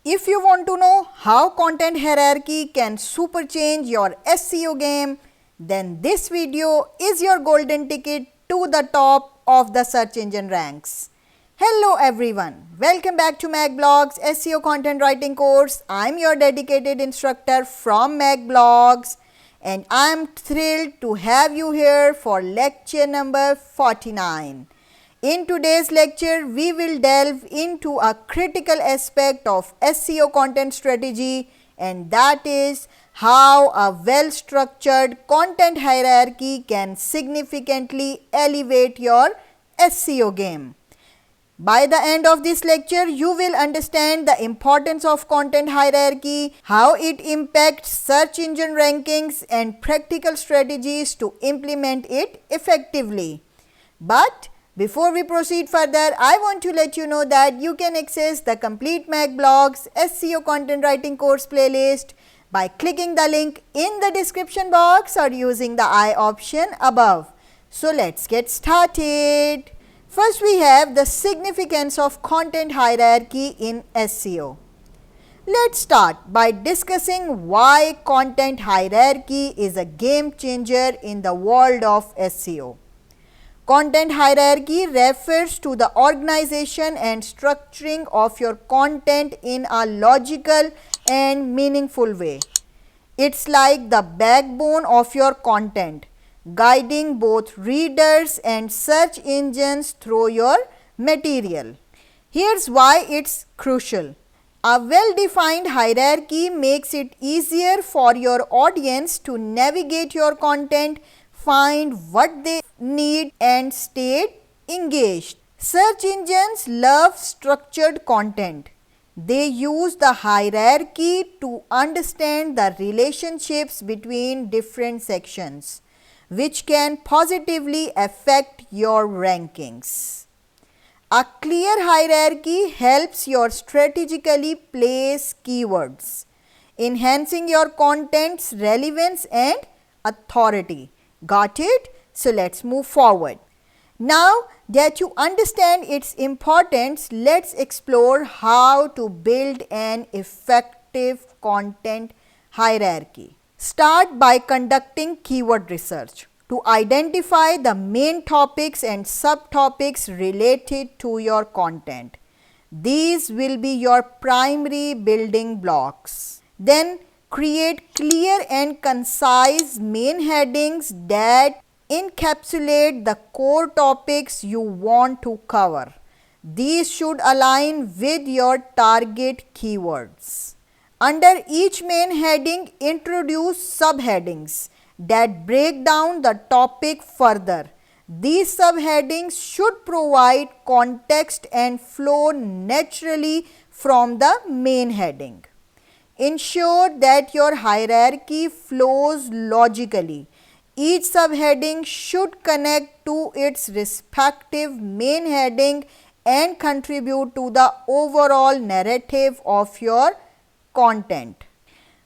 If you want to know how content hierarchy can superchange your SEO game, then this video is your golden ticket to the top of the search engine ranks. Hello everyone, welcome back to makblogs SEO content writing course. I am your dedicated instructor from makblogs and I am thrilled to have you here for lecture number 49. In today's lecture, we will delve into a critical aspect of SEO content strategy, and that is how a well-structured content hierarchy can significantly elevate your SEO game. By the end of this lecture, you will understand the importance of content hierarchy, how it impacts search engine rankings, and practical strategies to implement it effectively. But before we proceed further, I want to let you know that you can access the complete makblogs SEO content writing course playlist by clicking the link in the description box or using the I option above. So let's get started. First, we have the significance of content hierarchy in SEO. Let's start by discussing why content hierarchy is a game changer in the world of SEO. Content hierarchy refers to the organization and structuring of your content in a logical and meaningful way. It's like the backbone of your content, guiding both readers and search engines through your material. Here's why it's crucial. A well-defined hierarchy makes it easier for your audience to navigate your content, find what they need and stay engaged. Search engines love structured content. They use the hierarchy to understand the relationships between different sections, which can positively affect your rankings. A clear hierarchy helps you strategically place keywords, enhancing your content's relevance and authority. Got it? So let's move forward. Now that you understand its importance, let's explore how to build an effective content hierarchy. Start by conducting keyword research to identify the main topics and subtopics related to your content. These will be your primary building blocks. Then create clear and concise main headings that encapsulate the core topics you want to cover. These should align with your target keywords. Under each main heading, introduce subheadings that break down the topic further. These subheadings should provide context and flow naturally from the main heading. Ensure that your hierarchy flows logically. Each subheading should connect to its respective main heading and contribute to the overall narrative of your content.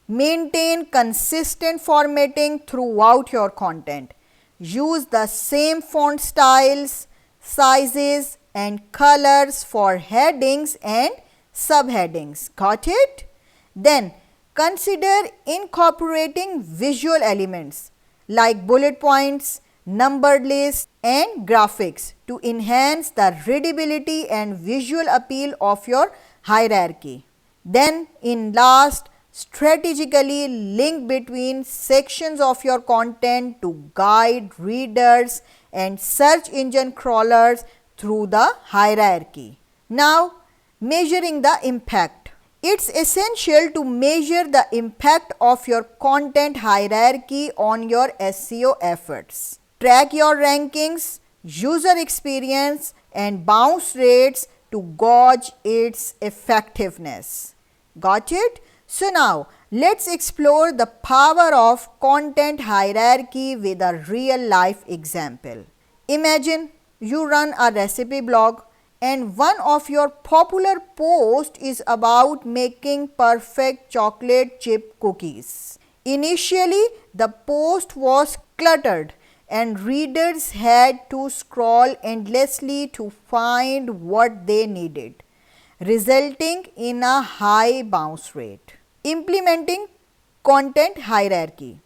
Maintain consistent formatting throughout your content. Use the same font styles, sizes, and colors for headings and subheadings. Got it? Then consider incorporating visual elements like bullet points, numbered lists, and graphics to enhance the readability and visual appeal of your hierarchy. Then in last, strategically link between sections of your content to guide readers and search engine crawlers through the hierarchy. Now, measuring the impact. It's essential to measure the impact of your content hierarchy on your SEO efforts. Track your rankings, user experience, and bounce rates to gauge its effectiveness. Got it? So now let's explore the power of content hierarchy with a real life example. Imagine you run a recipe blog and one of your popular posts is about making perfect chocolate chip cookies. Initially, the post was cluttered and readers had to scroll endlessly to find what they needed. resulting in a high bounce rate. Implementing content hierarchy.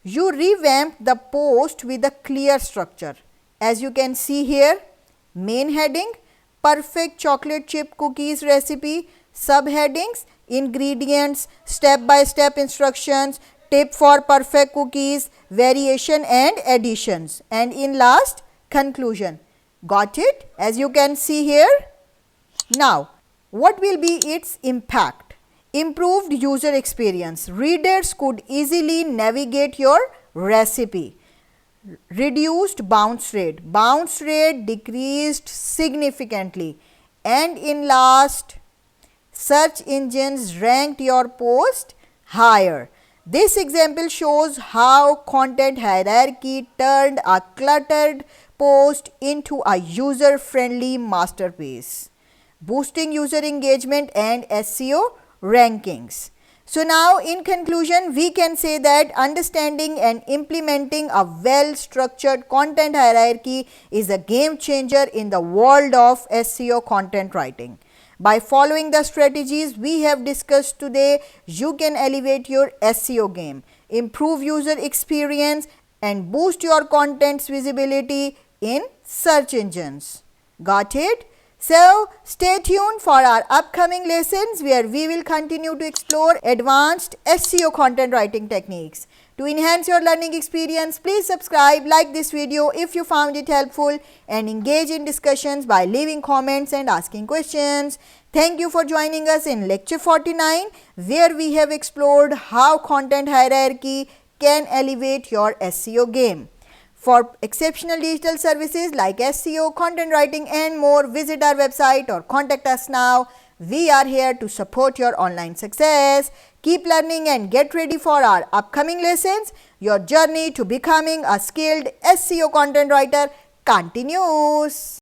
You revamp the post with a clear structure. As you can see here, main heading, perfect chocolate chip cookies recipe, subheadings, ingredients, step-by-step instructions, tip for perfect cookies, variation and additions, and in last, conclusion. Got it? As you can see here. Now, what will be its impact? Improved user experience. Readers could easily navigate your recipe. Reduced bounce rate. Bounce rate decreased significantly. And in last, search engines ranked your post higher. This example shows how content hierarchy turned a cluttered post into a user-friendly masterpiece, boosting user engagement and SEO rankings. So now in conclusion, we can say that understanding and implementing a well-structured content hierarchy is a game changer in the world of SEO content writing. By following the strategies we have discussed today, you can elevate your SEO game, improve user experience and boost your content's visibility in search engines. Got it? So, stay tuned for our upcoming lessons where we will continue to explore advanced SEO content writing techniques. To enhance your learning experience, please subscribe, like this video if you found it helpful and engage in discussions by leaving comments and asking questions. Thank you for joining us in lecture 49 where we have explored how content hierarchy can elevate your SEO game. For exceptional digital services like SEO, content writing and more, visit our website or contact us now. We are here to support your online success. Keep learning and get ready for our upcoming lessons. Your journey to becoming a skilled SEO content writer continues.